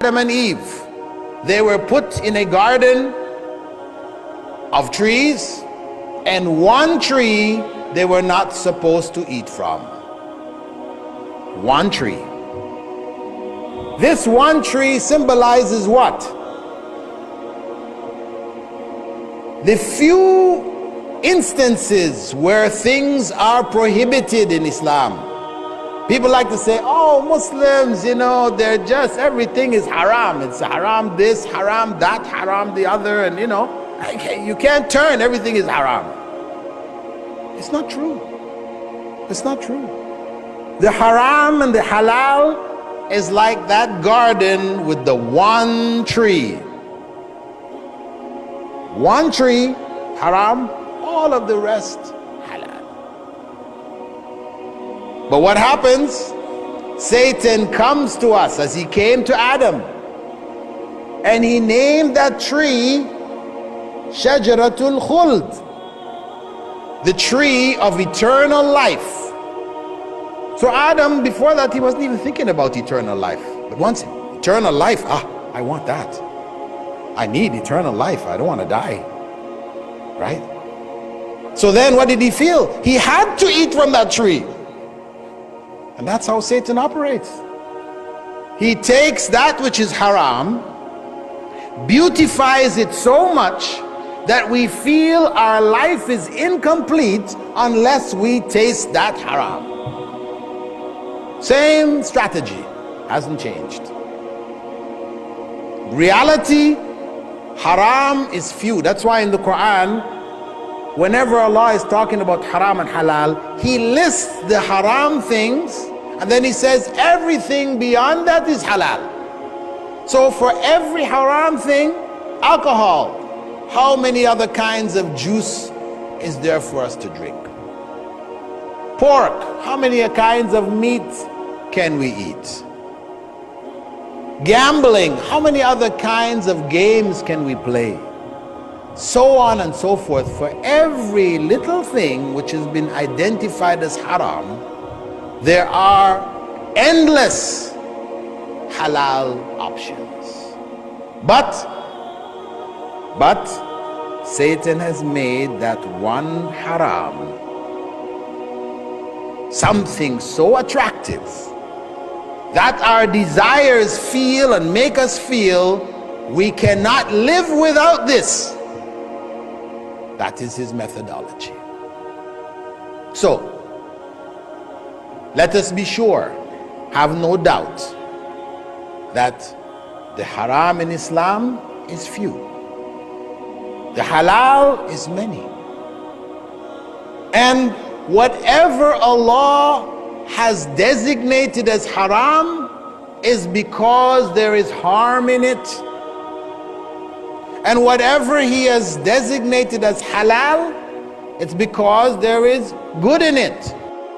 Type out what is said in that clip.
Adam and Eve, they were put in a garden of trees, and one tree they were not supposed to eat from. One tree. This one tree symbolizes what? The few instances where things are prohibited in Islam. People like to say, oh, Muslims, they're just, everything is haram. It's haram this, haram that, haram the other, and you can't turn, everything is haram. It's not true. It's not true. The haram and the halal is like that garden with the one tree. One tree, haram, all of the rest, halal. But what happens? Satan comes to us as he came to Adam, and he named that tree Shajaratul Khuld, the tree of eternal life. So Adam, before that, he wasn't even thinking about eternal life. But once eternal life, I want that. I need eternal life. I don't want to die. Right? So then what did he feel? He had to eat from that tree. And that's how Satan operates. He takes that which is haram, beautifies it so much that we feel our life is incomplete unless we taste that haram. Same strategy, hasn't changed. Reality, haram is few. That's why in the Quran, whenever Allah is talking about haram and halal, He lists the haram things, and then He says everything beyond that is halal. So for every haram thing, alcohol, how many other kinds of juice is there for us to drink? Pork, how many kinds of meat can we eat? Gambling, how many other kinds of games can we play? So on and so forth. For every little thing which has been identified as haram, there are endless halal options. But Satan has made that one haram something so attractive that our desires feel and make us feel we cannot live without this. That is his methodology. So, let us be sure, have no doubt, that the haram in Islam is few. The halal is many. And whatever Allah has designated as haram is because there is harm in it. And whatever He has designated as halal, it's because there is good in it.